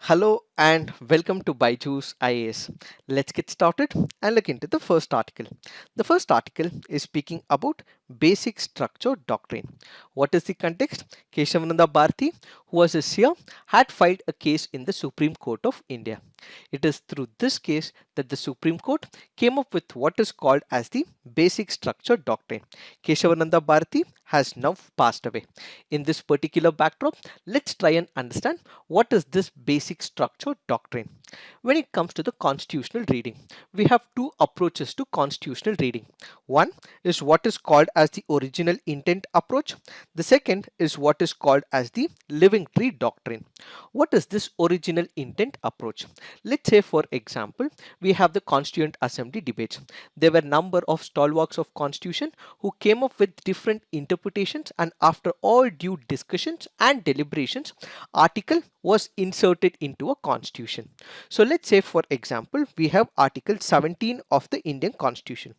Hello and welcome to Byju's IAS. Let's get started and look into the first article. The first article is speaking about basic structure doctrine. What is the context? Keshavananda Bharati, who was a seer, had filed a case in the Supreme Court of India. It is through this case that the Supreme Court came up with what is called as the basic structure doctrine. Keshavananda Bharati has now passed away. In this particular backdrop, let's try and understand what is this basic structure doctrine. When it comes to the constitutional reading, we have two approaches to constitutional reading. One is what is called as the original intent approach. The second is what is called as the living tree doctrine. What is this original intent approach? Let's say, for example, we have the Constituent Assembly debates. There were a number of stalwarts of constitution who came up with different interpretations, and after all due discussions and deliberations, article was inserted into a constitution. So let's say, for example, we have Article 17 of the Indian Constitution.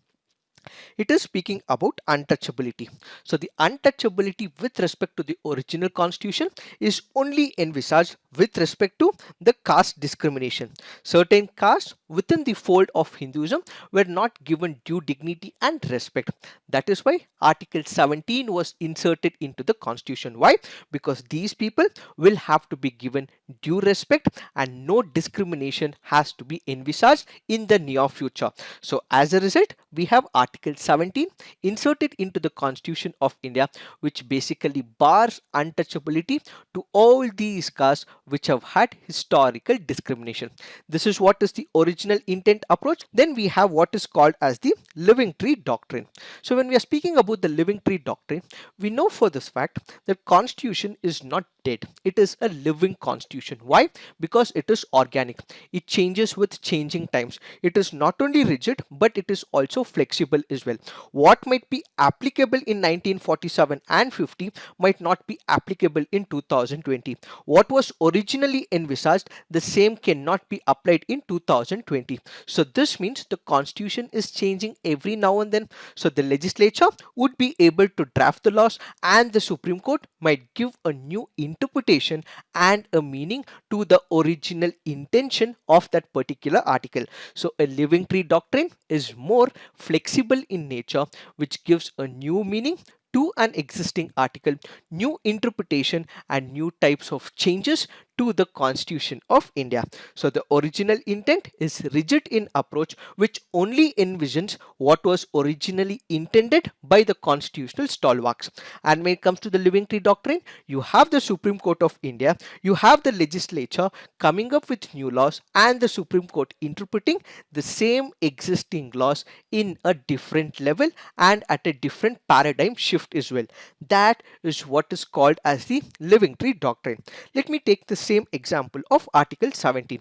It is speaking about untouchability. So the untouchability with respect to the original constitution is only envisaged with respect to the caste discrimination. Certain castes within the fold of Hinduism were not given due dignity and respect. That is why Article 17 was inserted into the constitution. Why? Because these people will have to be given due respect and no discrimination has to be envisaged in the near future. So as a result, we have Article 17 inserted into the Constitution of India, which basically bars untouchability to all these castes which have had historical discrimination. This is what is the original intent approach. Then we have what is called as the living tree doctrine. So when we are speaking about the living tree doctrine, we know for this fact that Constitution is not dead. It is a living constitution. Why? Because it is organic. It changes with changing times. It is not only rigid, but it is also flexible as well. What might be applicable in 1947 and 50 might not be applicable in 2020. What was originally envisaged, the same cannot be applied in 2020. So this means the constitution is changing every now and then. So the legislature would be able to draft the laws and the Supreme Court might give a new interpretation and a meaning to the original intention of that particular article. So a living tree doctrine is more flexible in nature, which gives a new meaning to an existing article, new interpretation and new types of changes to the Constitution of India. So the original intent is rigid in approach, which only envisions what was originally intended by the constitutional stalwarts. And when it comes to the living tree doctrine, you have the Supreme Court of India, you have the legislature coming up with new laws and the Supreme Court interpreting the same existing laws in a different level and at a different paradigm shift as well. That is what is called as the living tree doctrine. Let me take the same example of Article 17.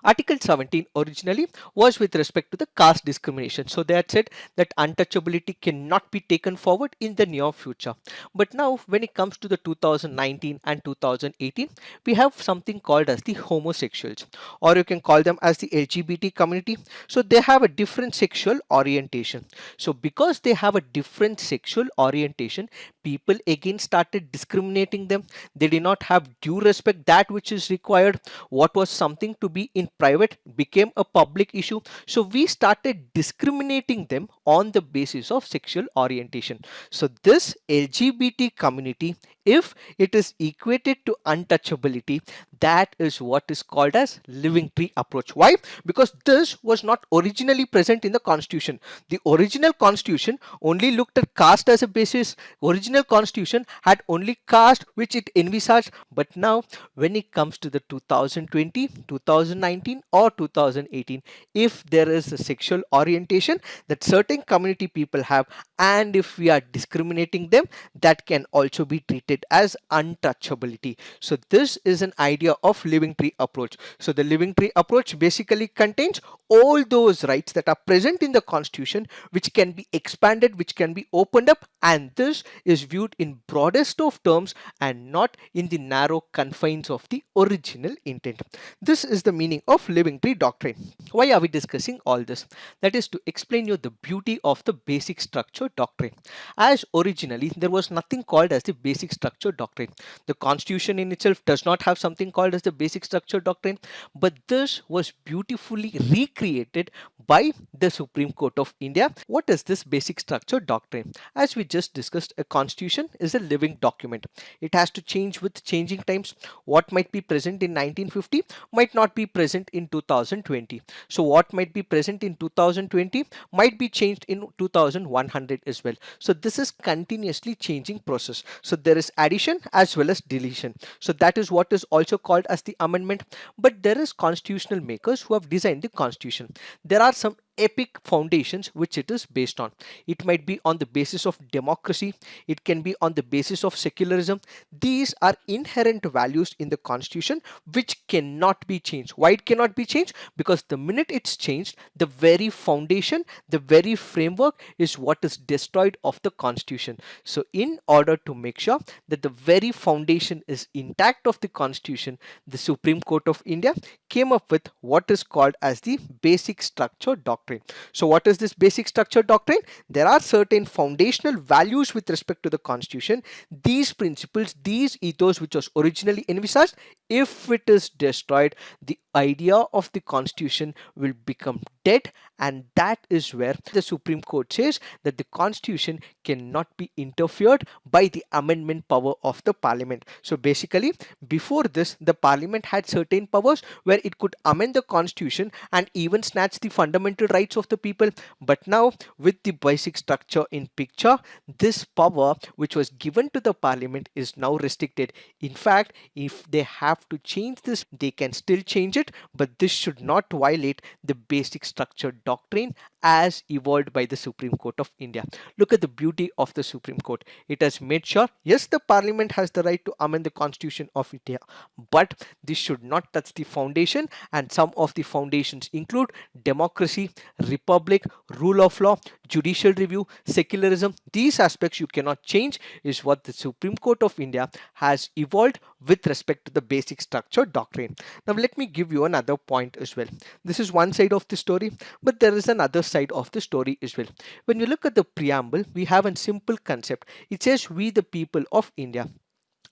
Article 17 originally was with respect to the caste discrimination. So they had said that untouchability cannot be taken forward in the near future. But now when it comes to the 2019 and 2018, we have something called as the homosexuals, or you can call them as the LGBT community. So they have a different sexual orientation. So because they have a different sexual orientation, people again started discriminating them. They did not have due respect that which is required. What was something to be in private became a public issue. So we started discriminating them on the basis of sexual orientation. So this LGBT community, if it is equated to untouchability, that is what is called as living tree approach. Why? Because this was not originally present in the constitution. The original constitution only looked at caste as a basis. Original constitution had only caste which it envisaged. But now when it comes to the 2020, 2019 or 2018, if there is a sexual orientation that certain community people have, and if we are discriminating them, that can also be treated as untouchability. So this is an idea of living tree approach. So the living tree approach basically contains all those rights that are present in the constitution which can be expanded, which can be opened up, and this is viewed in broadest of terms and not in the narrow confines of the original intent. This is the meaning of living tree doctrine. Why are we discussing all this? That is to explain you the beauty of the basic structure doctrine. As originally there was nothing called as the basic structure structure doctrine. The constitution in itself does not have something called as the basic structure doctrine, but this was beautifully recreated by the Supreme Court of India. What is this basic structure doctrine? As we just discussed, a constitution is a living document. It has to change with changing times. What might be present in 1950 might not be present in 2020. So what might be present in 2020 might be changed in 2100 as well. So this is continuously changing process. So there is addition as well as deletion. So that is what is also called as the amendment. But there is constitutional makers who have designed the constitution. There are some epic foundations which it is based on. It might be on the basis of democracy, it can be on the basis of secularism. These are inherent values in the constitution which cannot be changed. Why it cannot be changed? Because the minute it's changed, the very foundation, the very framework is what is destroyed of the constitution. So in order to make sure that the very foundation is intact of the constitution, the Supreme Court of India came up with what is called as the basic structure doctrine. So what is this basic structure doctrine? There are certain foundational values with respect to the constitution. These principles, these ethos which was originally envisaged, if it is destroyed, the idea of the constitution will become dead, and that is where the Supreme Court says that the constitution cannot be interfered by the amendment power of the parliament. So basically, before this, the parliament had certain powers where it could amend the constitution and even snatch the fundamental rights of the people. But now with the basic structure in picture, this power which was given to the parliament is now restricted. In fact, if they have to change this, they can still change it, but this should not violate the basic structure doctrine as evolved by the Supreme Court of India. Look at the beauty of the Supreme Court. It has made sure, yes, the parliament has the right to amend the constitution of India, but this should not touch the foundation, and some of the foundations include democracy, republic, rule of law, judicial review, secularism. These aspects you cannot change is what the Supreme Court of India has evolved with respect to the basic structure doctrine. Now let me give you another point as well. This is one side of the story, but there is another side of the story as well. When you look at the preamble, we have a simple concept. It says we the people of India.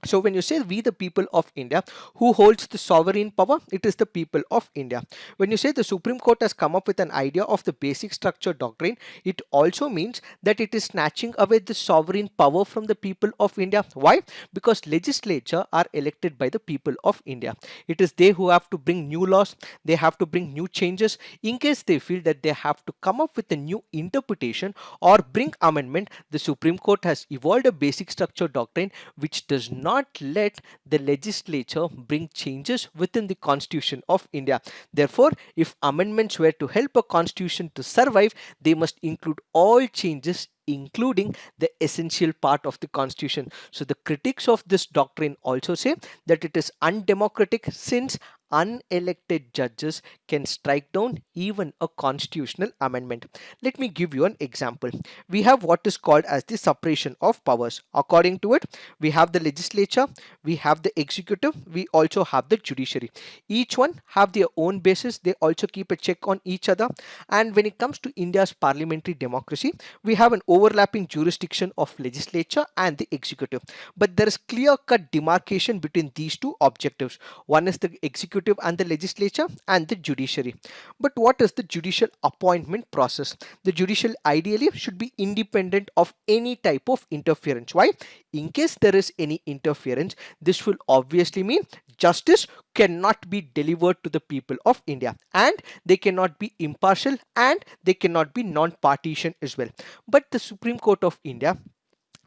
So when you say we the people of India, who holds the sovereign power? It is the people of India. When you say the Supreme Court has come up with an idea of the basic structure doctrine, it also means that it is snatching away the sovereign power from the people of India. Why? Because legislature are elected by the people of India. It is they who have to bring new laws, they have to bring new changes. In case they feel that they have to come up with a new interpretation or bring amendment, the Supreme Court has evolved a basic structure doctrine which does not let the legislature bring changes within the Constitution of India. Therefore, if amendments were to help a constitution to survive, they must include all changes including the essential part of the constitution. So the critics of this doctrine also say that it is undemocratic since unelected judges can strike down even a constitutional amendment. Let me give you an example. We have what is called as the separation of powers. According to it, we have the legislature, we have the executive, we also have the judiciary. Each one have their own basis. They also keep a check on each other. And when it comes to India's parliamentary democracy, we have an overlapping jurisdiction of legislature and the executive. But there is clear-cut demarcation between these two objectives. One is the executive and the legislature and the judiciary. But what is the judicial appointment process? The judicial ideally should be independent of any type of interference. Why? In case there is any interference, this will obviously mean justice cannot be delivered to the people of India, and they cannot be impartial, and they cannot be non-partisan as well. But the Supreme Court of India,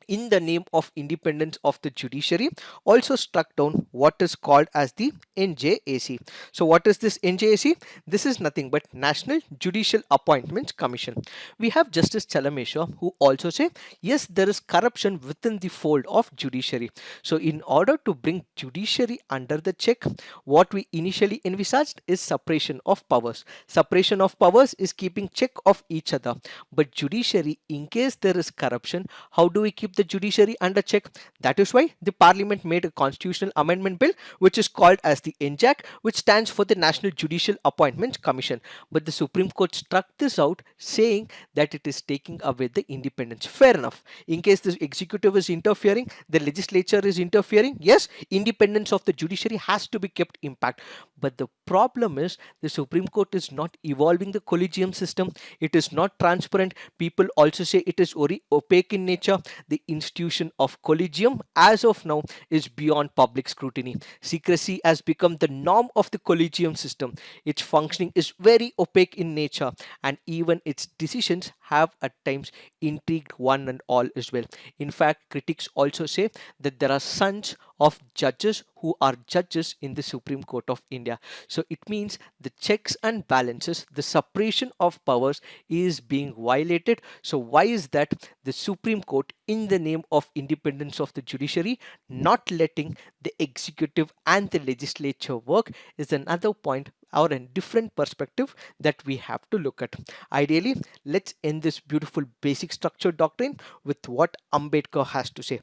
in the name of independence of the judiciary, also struck down what is called as the NJAC. So what is this NJAC? This is nothing but National Judicial Appointments Commission. We have Justice Chalameswar who also say, yes, there is corruption within the fold of judiciary. So in order to bring judiciary under the check, what we initially envisaged is separation of powers. Separation of powers is keeping check of each other. But judiciary, in case there is corruption, how do we keep the judiciary under check. That is why the parliament made a constitutional amendment bill which is called as the NJAC, which stands for the National Judicial Appointments Commission. But the Supreme Court struck this out, saying that it is taking away the independence. Fair enough. In case the executive is interfering, the legislature is interfering, yes, independence of the judiciary has to be kept intact. But the problem is the Supreme Court is not evolving the collegium system. It is not transparent. People also say it is very opaque in nature. The institution of collegium as of now is beyond public scrutiny. Secrecy has become the norm of the collegium system. Its functioning is very opaque in nature, and even its decisions have at times intrigued one and all as well. In fact, critics also say that there are sons of judges who are judges in the Supreme Court of India. So it means the checks and balances, the separation of powers is being violated. So why is that the Supreme Court, in the name of independence of the judiciary, not letting the executive and the legislature work is another point or a different perspective that we have to look at. Ideally, let's end this beautiful basic structure doctrine with what Ambedkar has to say.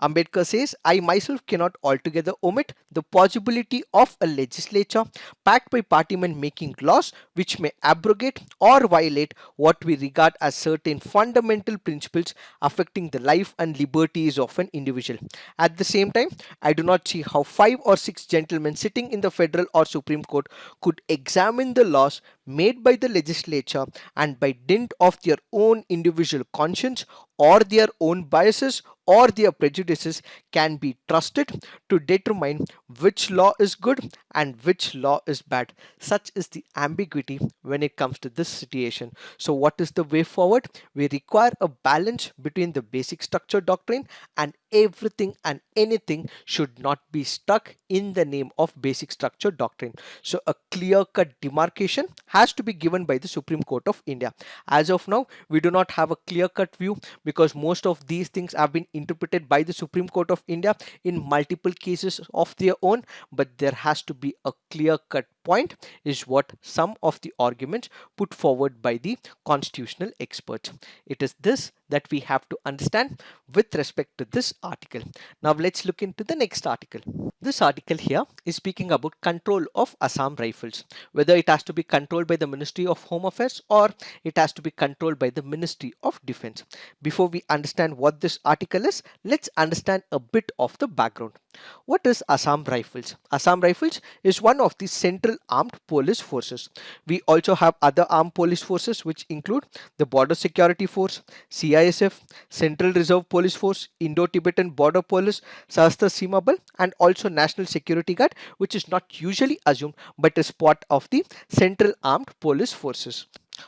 Ambedkar says, I myself cannot altogether omit the possibility of a legislature backed by partymen making laws which may abrogate or violate what we regard as certain fundamental principles affecting the life and liberties of an individual. At the same time, I do not see how 5 or 6 gentlemen sitting in the federal or Supreme Court could examine the laws made by the legislature and by dint of their own individual conscience or their own biases or their prejudices can be trusted to determine which law is good and which law is bad. Such is the ambiguity when it comes to this situation. So what is the way forward? We require a balance between the basic structure doctrine, and everything and anything should not be stuck in the name of basic structure doctrine. So a clear-cut demarcation has to be given by the Supreme Court of India. As of now, we do not have a clear-cut view because most of these things have been interpreted by the Supreme Court of India in multiple cases of their own, but there has to be a clear-cut point is what some of the arguments put forward by the constitutional experts. It is this that we have to understand with respect to this article. Now let's look into the next article. This article here is speaking about control of Assam Rifles, whether it has to be controlled by the Ministry of Home Affairs or it has to be controlled by the Ministry of Defense. Before we understand what this article is, let's understand a bit of the background. What is Assam Rifles? Assam Rifles is one of the central armed police forces. We also have other armed police forces which include the Border Security Force, CISF, Central Reserve Police Force, Indo-Tibetan Border Police, Sahastra Seema Bal, and also National Security Guard, which is not usually assumed but is part of the Central Armed Police Forces.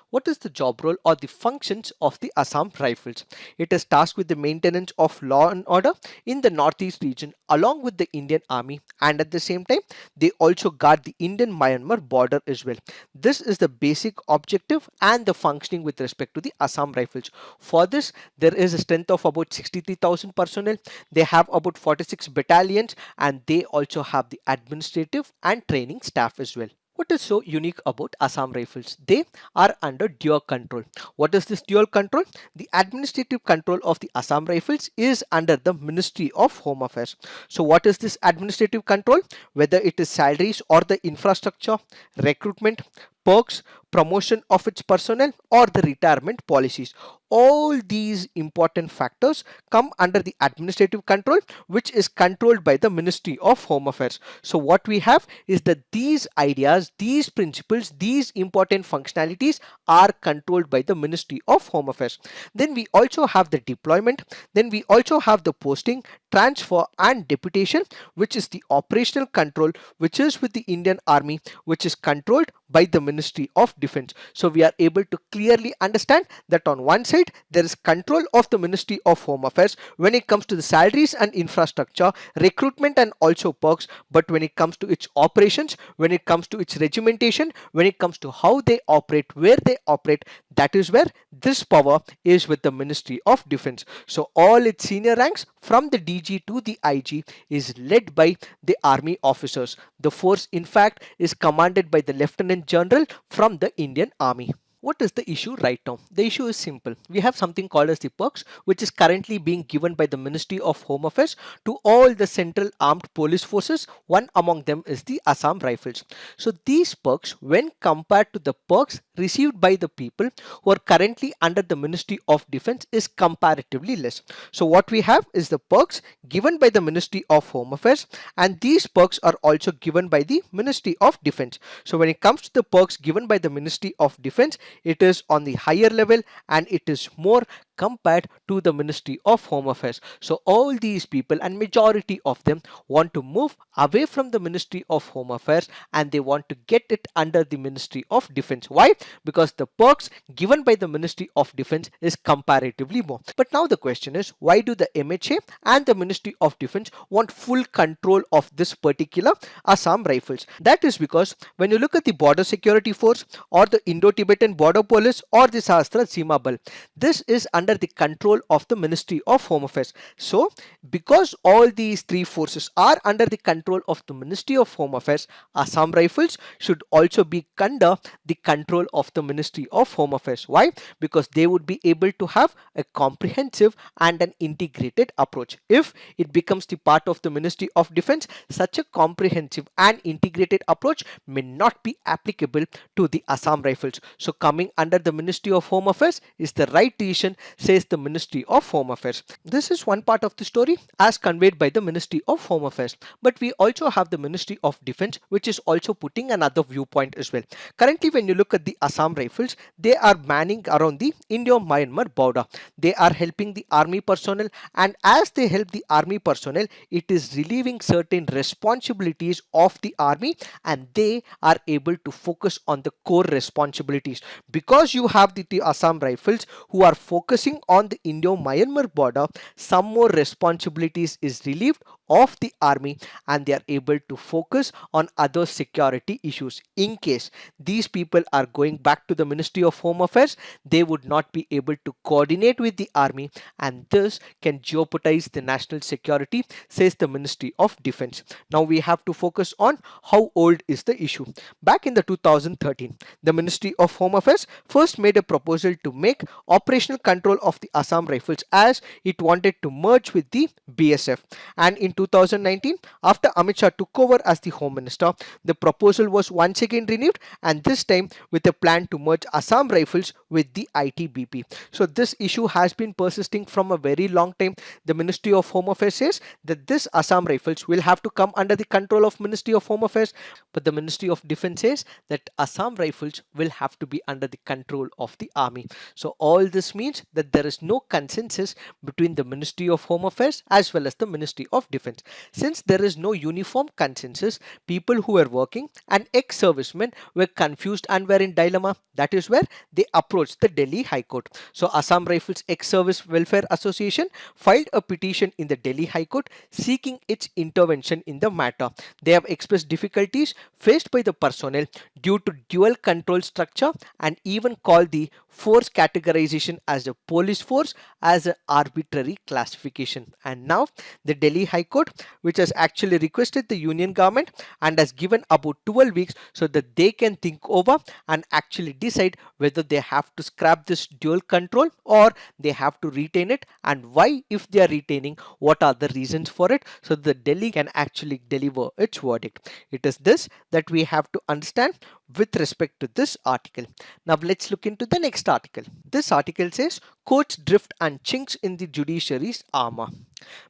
What is the job role or the functions of the Assam Rifles? It is tasked with the maintenance of law and order in the northeast region along with the Indian Army, and at the same time they also guard the Indian-Myanmar border as well. This is the basic objective and the functioning with respect to the Assam Rifles. For this, there is a strength of about 63,000 personnel. They have about 46 battalions and they also have the administrative and training staff as well. What is so unique about Assam Rifles? They are under dual control. What is this dual control? The administrative control of the Assam Rifles is under the Ministry of Home Affairs. So what is this administrative control? Whether it is salaries or the infrastructure, recruitment, perks, promotion of its personnel or the retirement policies. All these important factors come under the administrative control, which is controlled by the Ministry of Home Affairs. So what we have is that these ideas, these principles, these important functionalities are controlled by the Ministry of Home Affairs. Then we also have the deployment. Then we also have the posting, transfer and deputation, which is the operational control, which is with the Indian Army, which is controlled by the Ministry of Defense. So we are able to clearly understand that on one side there is control of the Ministry of Home Affairs when it comes to the salaries and infrastructure, recruitment and also perks, but when it comes to its operations, when it comes to its regimentation, when it comes to how they operate, where they operate, that is where this power is with the Ministry of Defense. So all its senior ranks from the DG to the IG is led by the army officers. The force in fact is commanded by the Lieutenant General from the Indian Army. What is the issue right now? The issue is simple. We have something called as the perks, which is currently being given by the Ministry of Home Affairs to all the central armed police forces. One among them is the Assam Rifles. So these perks, when compared to the perks received by the people who are currently under the Ministry of Defense, is comparatively less. So what we have is the perks given by the Ministry of Home Affairs, and these perks are also given by the Ministry of Defense. So when it comes to the perks given by the Ministry of Defense, it is on the higher level and it is more compared to the Ministry of Home Affairs. So all these people, and majority of them, want to move away from the Ministry of Home Affairs and they want to get it under the Ministry of Defense. Why? Because the perks given by the Ministry of Defense is comparatively more. But now the question is, why do the MHA and the Ministry of Defense want full control of this particular Assam Rifles? That is because when you look at the Border Security Force or the Indo-Tibetan Border Police or the Sahastra Seema Bal, this is under the control of the Ministry of Home Affairs. So because all these three forces are under the control of the Ministry of Home Affairs, Assam Rifles should also be under the control of the Ministry of Home Affairs. Why? Because they would be able to have a comprehensive and an integrated approach. If it becomes the part of the Ministry of Defense, such a comprehensive and integrated approach may not be applicable to the Assam Rifles. So coming under the Ministry of Home Affairs is the right decision, says the Ministry of Home Affairs. This is one part of the story as conveyed by the Ministry of Home Affairs. But we also have the Ministry of Defense, which is also putting another viewpoint as well. Currently, when you look at the Assam Rifles, they are manning around the India-Myanmar border. They are helping the army personnel, and as they help the army personnel, it is relieving certain responsibilities of the army, and they are able to focus on the core responsibilities. Because you have the Assam Rifles who are focusing on the Indo-Myanmar border, some more responsibilities is relieved of the army and they are able to focus on other security issues. In case these people are going back to the Ministry of Home Affairs, they would not be able to coordinate with the army, and this can jeopardize the national security, says the Ministry of Defense. Now we have to focus on how old is the issue. Back in the 2013, the Ministry of Home Affairs first made a proposal to make operational control of the Assam Rifles as it wanted to merge with the BSF, and in 2019, after Amit Shah took over as the Home Minister, the proposal was once again renewed, and this time with a plan to merge Assam Rifles with the ITBP. So this issue has been persisting from a very long time. The Ministry of Home Affairs says that this Assam Rifles will have to come under the control of Ministry of Home Affairs, but the Ministry of Defense says that Assam Rifles will have to be under the control of the army. So all this means that there is no consensus between the Ministry of Home Affairs as well as the Ministry of Defense. Since there is no uniform consensus, people who were working and ex-servicemen were confused and were in dilemma. That is where they approached the Delhi High Court. So Assam Rifles Ex-Service Welfare Association filed a petition in the Delhi High Court seeking its intervention in the matter. They have expressed difficulties faced by the personnel due to dual control structure and even called the force categorization as a police force as an arbitrary classification. And now the Delhi High Court, which has actually requested the union government and has given about 12 weeks so that they can think over and actually decide whether they have to scrap this dual control or they have to retain it, and why, if they are retaining, what are the reasons for it, so that Delhi can actually deliver its verdict. It is this that we have to understand with respect to this article. Now let's look into the next article. This article says courts drift and chinks in the judiciary's armor.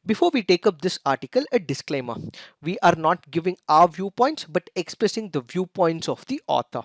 Before we take up this article, a disclaimer. We are not giving our viewpoints but expressing the viewpoints of the author.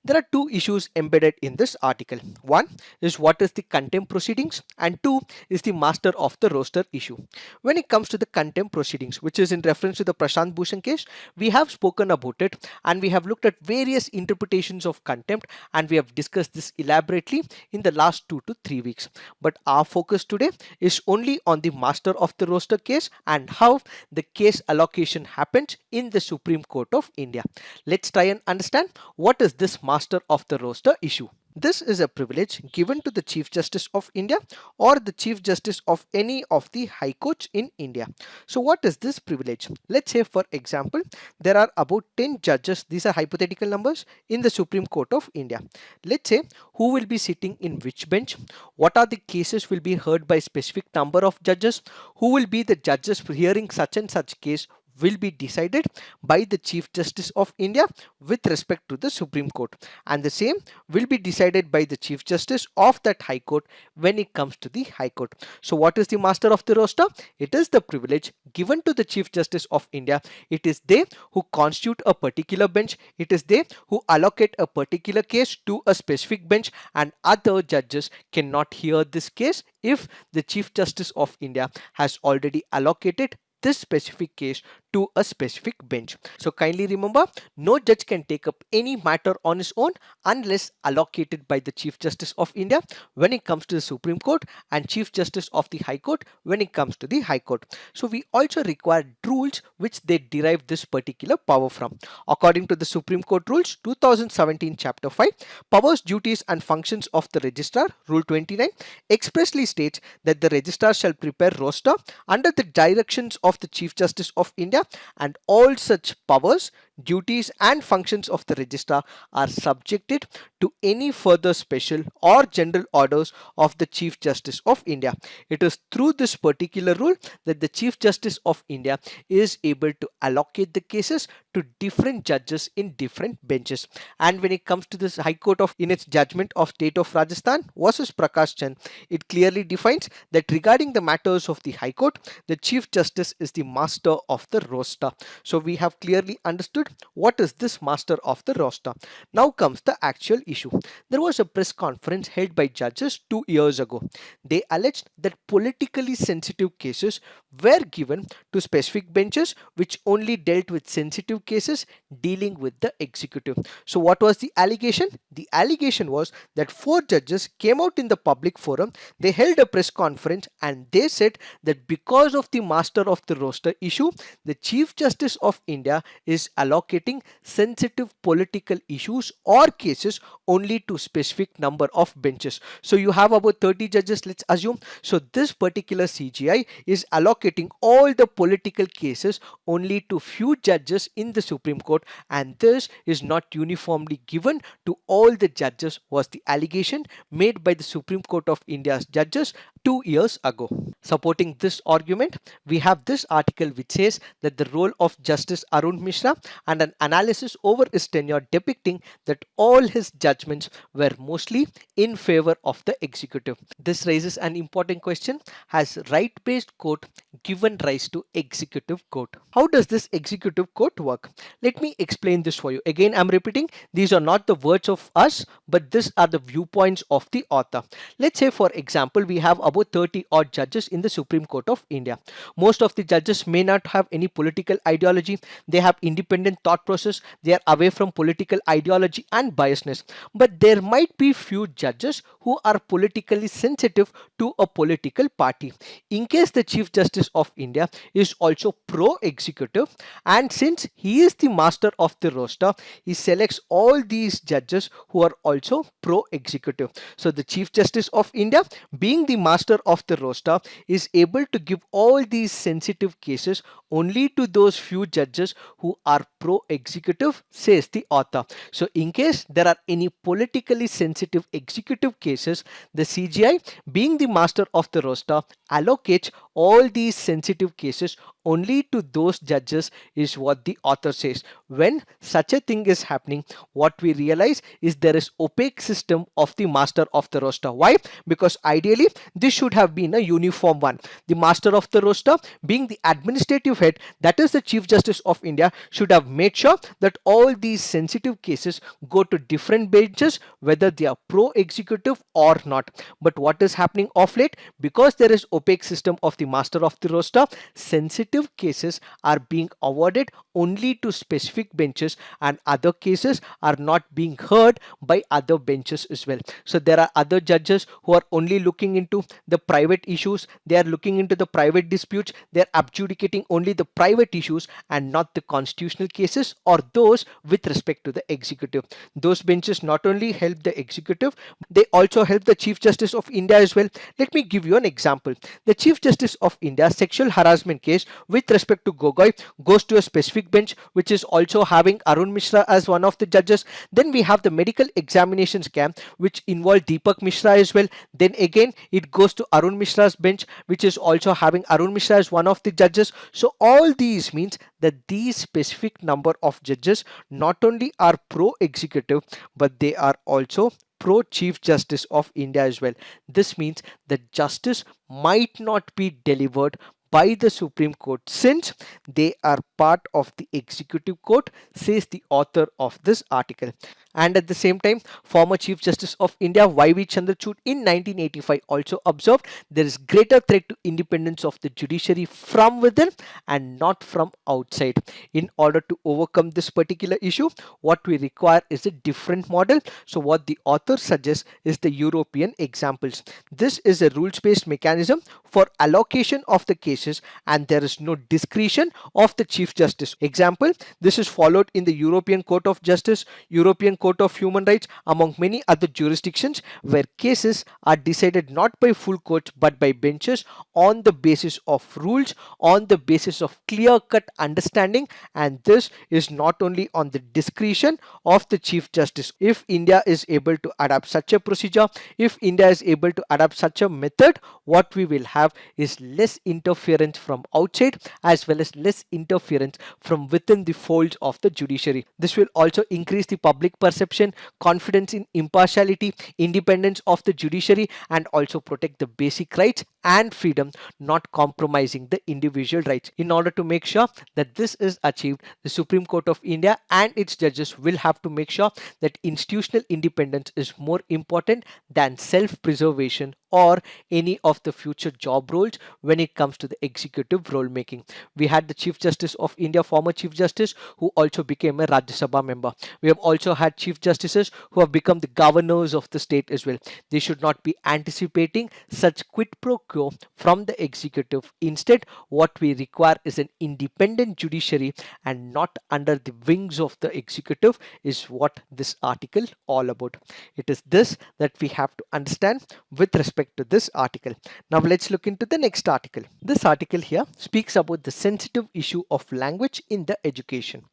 There are two issues embedded in this article. One is what is the contempt proceedings, and two is the master of the roster issue. When it comes to the contempt proceedings, which is in reference to the Prashant Bhushan case, we have spoken about it and we have looked at various interpretations of contempt, and we have discussed this elaborately in the last 2 to 3 weeks. But our focus today is only on the master of the roster case and how the case allocation happens in the Supreme Court of India. Let's try and understand what is this master of the roster issue? This is a privilege given to the Chief Justice of India or the Chief Justice of any of the High Courts in India. So what is this privilege? Let's say for example, there are about 10 judges, these are hypothetical numbers, in the Supreme Court of India. Let's say who will be sitting in which bench, what are the cases will be heard by specific number of judges, who will be the judges hearing such and such case will be decided by the Chief Justice of India with respect to the Supreme Court, and the same will be decided by the Chief Justice of that High Court when it comes to the High Court. So what is the master of the roster? It is the privilege given to the Chief Justice of India. It is they who constitute a particular bench. It is they who allocate a particular case to a specific bench, and other judges cannot hear this case if the Chief Justice of India has already allocated this specific case to a specific bench. So kindly remember, no judge can take up any matter on his own unless allocated by the Chief Justice of India when it comes to the Supreme Court, and Chief Justice of the High Court when it comes to the High Court. So we also require rules which they derive this particular power from. According to the Supreme Court rules 2017 chapter 5, powers, duties and functions of the registrar, rule 29, expressly states that the registrar shall prepare roster under the directions of the Chief Justice of India, and all such powers, duties and functions of the registrar are subjected to any further special or general orders of the Chief Justice of India. It is through this particular rule that the Chief Justice of India is able to allocate the cases to different judges in different benches. And when it comes to this High Court of in its judgment of State of Rajasthan versus Prakash Chand, it clearly defines that regarding the matters of the High Court, the Chief Justice is the master of the roster. So we have clearly understood what is this master of the roster. Now comes the actual issue. There was a press conference held by judges 2 years ago. They alleged that politically sensitive cases were given to specific benches which only dealt with sensitive cases dealing with the executive. So what was the allegation? The allegation was that 4 judges came out in the public forum, they held a press conference, and they said that because of the master of the roster issue, the Chief Justice of India is allocating sensitive political issues or cases only to specific number of benches. So you have about 30 judges, let's assume. So this particular CJI is allocating all the political cases only to few judges in the Supreme Court, and this is not uniformly given to all the judges, was the allegation made by the Supreme Court of India's judges 2 years ago. Supporting this argument, we have this article which says that the role of Justice Arun Mishra and an analysis over his tenure depicting that all his judgments were mostly in favor of the executive. This raises an important question: has right-based court given rise to executive court? How does this executive court work? Let me explain this for you. Again, I'm repeating, these are not the words of us, but these are the viewpoints of the author. Let's say for example, we have about 30 odd judges in the Supreme Court of India. Most of the judges may not have any political ideology. They have independent thought process. They are away from political ideology and biasness. But there might be few judges who are politically sensitive to a political party. In case the Chief Justice of India is also pro-executive, and since he is the master of the roster, he selects all these judges who are also pro-executive. So the Chief Justice of India, being the master of the roster, is able to give all these sensitive cases only to those few judges who are pro-executive, says the author. So in case there are any politically sensitive executive cases, the CJI, being the master of the roster, allocates all these sensitive cases only to those judges, is what the author says. When such a thing is happening, what we realize is there is opaque system of the master of the roster. Why? Because ideally this should have been a uniform one. The master of the roster, being the administrative head, that is the Chief Justice of India, should have made sure that all these sensitive cases go to different benches, whether they are pro-executive or not. But what is happening of late? Because there is opaque system of the master of the roster, sensitive cases are being awarded only to specific benches, and other cases are not being heard by other benches as well. So there are other judges who are only looking into the private issues. They are looking into the private disputes. They are adjudicating only the private issues and not the constitutional cases. cases or those with respect to the executive. Those benches not only help the executive, they also help the Chief Justice of India as well. Let me give you an example. The Chief Justice of India sexual harassment case with respect to Gogoi goes to a specific bench which is also having Arun Mishra as one of the judges. Then we have the medical examination scam which involved Deepak Mishra as well. Then again it goes to Arun Mishra's bench which is also having Arun Mishra as one of the judges. So all these means that these specific number of judges not only are pro executive but they are also pro Chief Justice of India as well. This means that justice might not be delivered by the Supreme Court since they are part of the executive court, says the author of this article. And at the same time, former Chief Justice of India Y.V. Chandrachud in 1985 also observed there is greater threat to independence of the judiciary from within and not from outside. In order to overcome this particular issue, what we require is a different model. So what the author suggests is the European examples. This is a rules-based mechanism for allocation of the cases and there is no discretion of the Chief Justice. Example, this is followed in the European Court of Justice, European Court of Human Rights, among many other jurisdictions where cases are decided not by full courts but by benches on the basis of rules, on the basis of clear-cut understanding, and this is not only on the discretion of the Chief Justice. If India is able to adapt such a procedure, if India is able to adapt such a method, what we will have is less interference from outside as well as less interference from within the folds of the judiciary. This will also increase the public perception, confidence in impartiality, independence of the judiciary, and also protect the basic rights and freedom, not compromising the individual rights. In order to make sure that this is achieved, the Supreme Court of India and its judges will have to make sure that institutional independence is more important than self-preservation or any of the future job roles when it comes to the executive role making. We had the Chief Justice of India, former Chief Justice, who also became a Rajya Sabha member. We have also had Chief Justices who have become the governors of the state as well. They should not be anticipating such quid pro quo from the executive. Instead, what we require is an independent judiciary and not under the wings of the executive is what this article all about. It is this that we have to understand with respect to this article. Now let's look into the next article. This article here speaks about the sensitive issue of language in the education.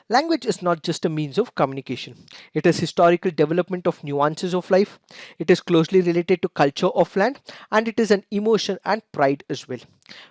Language is not just a means of communication. It is historical development of nuances of life. It is closely related to culture of land and it is an emotion and pride as well.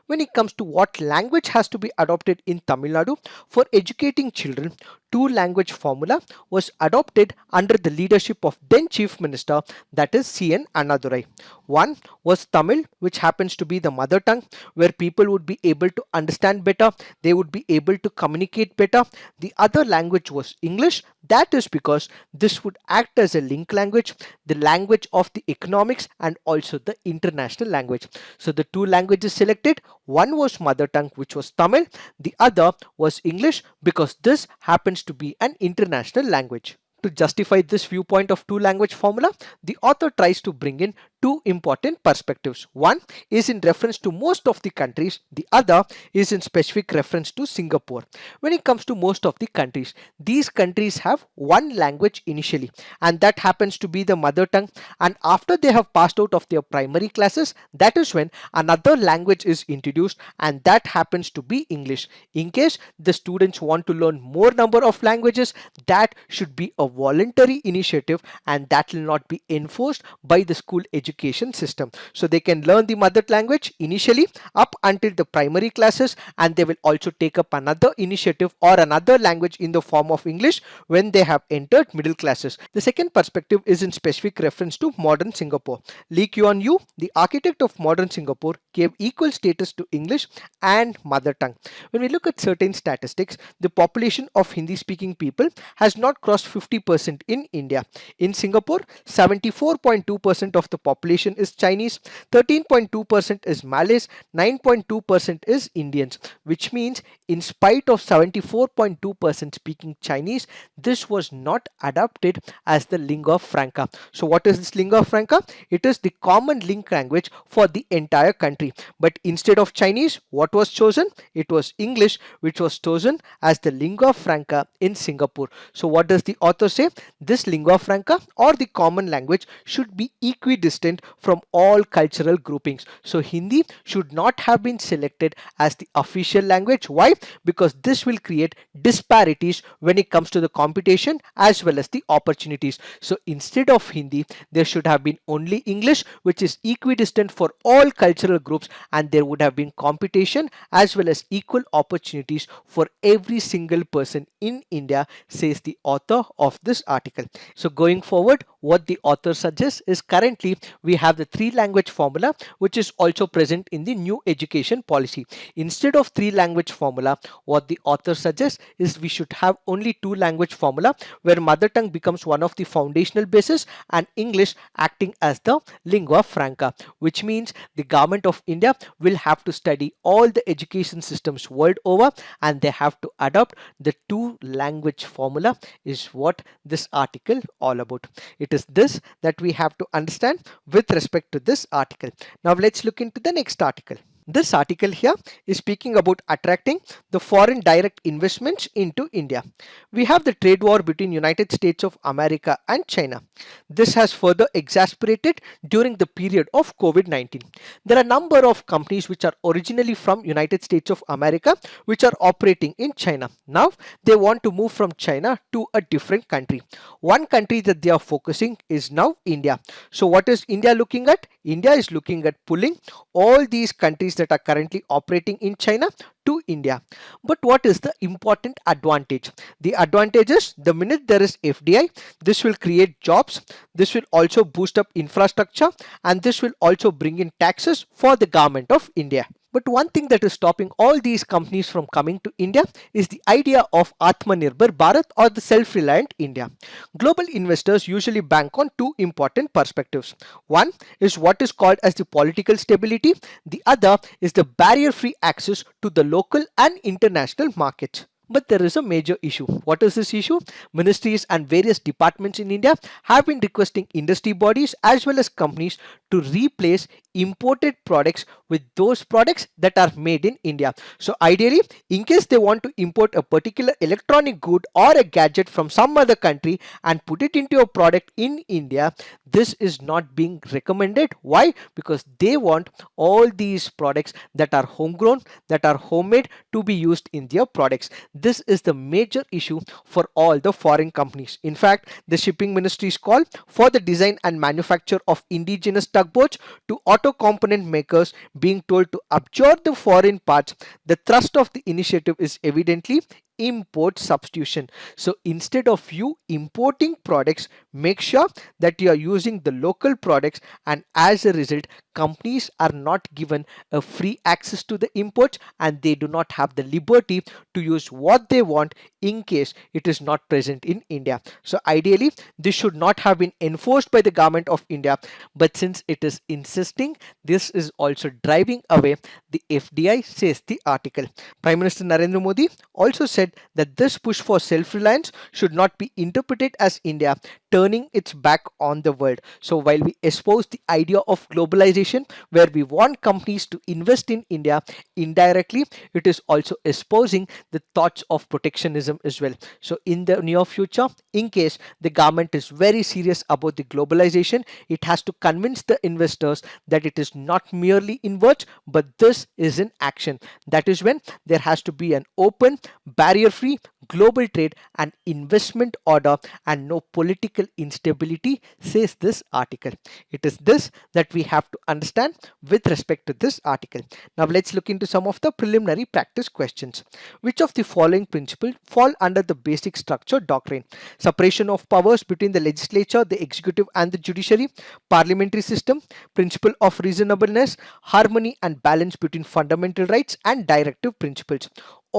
When it comes to what language has to be adopted in Tamil Nadu for educating children, two-language formula was adopted under the leadership of then Chief Minister, that is C.N. Annadurai. One was Tamil, which happens to be the mother tongue, where people would be able to understand better, they would be able to communicate better. The other language was English. That is because this would act as a link language, the language of the economics and also the international language. So the two languages selected, one was mother tongue, which was Tamil, the other was English because this happens to be an international language. To justify this viewpoint of two language formula, the author tries to bring in two important perspectives. One is in reference to most of the countries, the other is in specific reference to Singapore. When it comes to most of the countries, these countries have one language initially and that happens to be the mother tongue, and after they have passed out of their primary classes, that is when another language is introduced and that happens to be English. In case the students want to learn more number of languages, that should be a voluntary initiative and that will not be enforced by the school education system. So they can learn the mother language initially up until the primary classes and they will also take up another initiative or another language in the form of English when they have entered middle classes. The second perspective is in specific reference to modern Singapore. Lee Kuan Yew, the architect of modern Singapore, gave equal status to English and mother tongue. When we look at certain statistics, the population of Hindi speaking people has not crossed 50% in India. In Singapore, 74.2% of the population population is Chinese, 13.2% is Malays, 9.2% is Indians, which means in spite of 74.2% speaking Chinese, this was not adopted as the lingua franca. So what is this lingua franca? It is the common link language for the entire country. But instead of Chinese, what was chosen? It was English, which was chosen as the lingua franca in Singapore. So what does the author say? This lingua franca or the common language should be equidistant from all cultural groupings. So Hindi should not have been selected as the official language. Why? Because this will create disparities when it comes to the competition as well as the opportunities. So instead of Hindi, there should have been only English, which is equidistant for all cultural groups, and there would have been competition as well as equal opportunities for every single person in India, says the author of this article. So going forward, what the author suggests is currently we have the three language formula, which is also present in the new education policy. Instead of three language formula, what the author suggests is we should have only two language formula, where mother tongue becomes one of the foundational basis and English acting as the lingua franca, which means the government of India will have to study all the education systems world over, and they have to adopt the two language formula, is what this article all about. It is this that we have to understand with respect to this article. Now let's look into the next article. This article here is speaking about attracting the foreign direct investments into India. We have the trade war between United States of America and China. This has further exacerbated during the period of COVID-19. There are a number of companies which are originally from United States of America which are operating in China. Now they want to move from China to a different country. One country that they are focusing is now India. So what is India looking at? India is looking at pulling all these countries that are currently operating in China to India. But what is the important advantage? The advantage is the minute there is FDI, this will create jobs, this will also boost up infrastructure, and this will also bring in taxes for the government of India. But one thing that is stopping all these companies from coming to India is the idea of Atmanirbhar Bharat, or the self-reliant India. Global investors usually bank on two important perspectives. One is what is called as the political stability. The other is the barrier-free access to the local and international markets. But there is a major issue. What is this issue? Ministries and various departments in India have been requesting industry bodies as well as companies to replace imported products with those products that are made in India. So ideally, in case they want to import a particular electronic good or a gadget from some other country and put it into a product in India, this is not being recommended. Why? Because they want all these products that are homegrown, that are homemade, to be used in their products. This is the major issue for all the foreign companies. In fact, the shipping ministry's call for the design and manufacture of indigenous tugboats to auto component makers being told to absorb the foreign parts. The thrust of the initiative is evidently import substitution. So instead of you importing products, make sure that you are using the local products, and as a result, companies are not given a free access to the imports, and they do not have the liberty to use what they want in case it is not present in India. So ideally, this should not have been enforced by the government of India, but since it is insisting, this is also driving away the FDI, says the article. Prime Minister Narendra Modi also said that this push for self-reliance should not be interpreted as India turning its back on the world. So while we espouse the idea of globalization, where we want companies to invest in India, indirectly it is also espousing the thoughts of protectionism as well. So in the near future, in case the government is very serious about the globalization, it has to convince the investors that it is not merely in words, but this is in action. That is when there has to be an open, barrier-free global trade and investment order and no political instability, says this article. It is this that we have to understand with respect to this article. Now let's look into some of the preliminary practice questions. Which of the following principles fall under the basic structure doctrine? Separation of powers between the legislature, the executive and the judiciary, parliamentary system, principle of reasonableness, harmony and balance between fundamental rights and directive principles.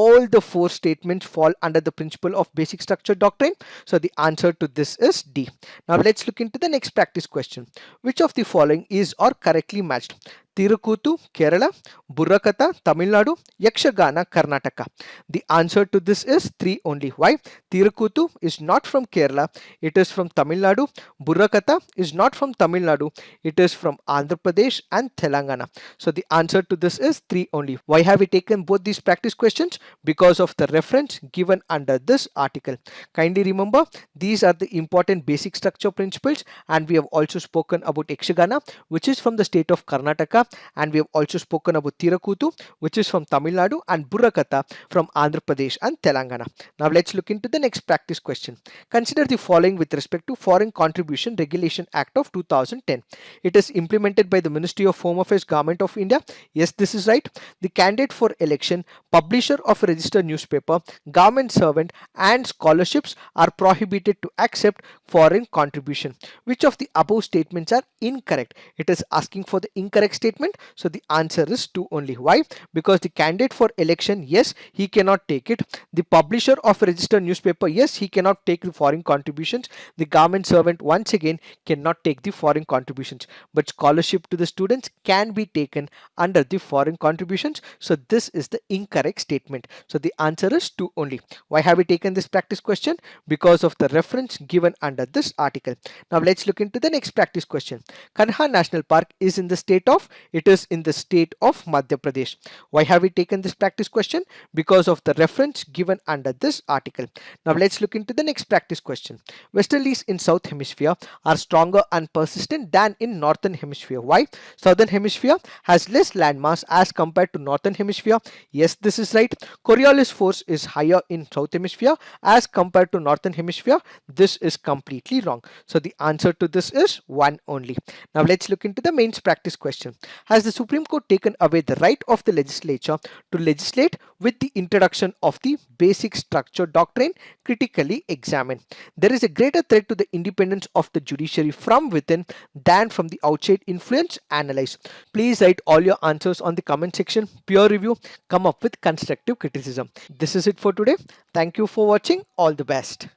all the four statements fall under the principle of basic structure doctrine? So the answer to this is D. Now let's look into the next practice question. Which of the following is or correctly matched? Tirukuttu, Kerala; Burrakatha, Tamil Nadu; Yakshagana, Karnataka. The answer to this is 3 only. Why? Tirukuttu is not from Kerala, it is from Tamil Nadu. Burrakatha is not from Tamil Nadu, it is from Andhra Pradesh and Telangana. So the answer to this is 3 only. Why have we taken both these practice questions? Because of the reference given under this article. Kindly remember, these are the important basic structure principles, and we have also spoken about Yakshagana, which is from the state of Karnataka, and we have also spoken about Tirukuttu, which is from Tamil Nadu, and Burrakatha from Andhra Pradesh and Telangana. Now let's look into the next practice question. Consider the following with respect to Foreign Contribution Regulation Act of 2010. It is implemented by the Ministry of Home Affairs, Government of India. Yes, this is right. The candidate for election, publisher of a registered newspaper, government servant, and scholarships are prohibited to accept foreign contribution. Which of the above statements are incorrect? It is asking for the incorrect statement. So the answer is 2 only. Why? Because the candidate for election, yes, he cannot take it. The publisher of a registered newspaper, yes, he cannot take the foreign contributions. The government servant, once again, cannot take the foreign contributions. But scholarship to the students can be taken under the foreign contributions. So this is the incorrect statement. So the answer is 2 only. Why have we taken this practice question? Because of the reference given under this article. Now let's look into the next practice question. Kanha National Park is in the state of? It is in the state of Madhya Pradesh. Why have we taken this practice question? Because of the reference given under this article. Now let's look into the next practice question. Westerlies in South Hemisphere are stronger and persistent than in Northern Hemisphere. Why? Southern Hemisphere has less landmass as compared to Northern Hemisphere. Yes, this is right. Coriolis force is higher in South Hemisphere as compared to Northern Hemisphere. This is completely wrong. So the answer to this is 1 only. Now let's look into the mains practice question. Has the Supreme Court taken away the right of the legislature to legislate with the introduction of the basic structure doctrine critically examined? There is a greater threat to the independence of the judiciary from within than from the outside influence. Analyze. Please write all your answers on the comment section. Peer review. Come up with constructive criticism. This is it for today. Thank you for watching. All the best.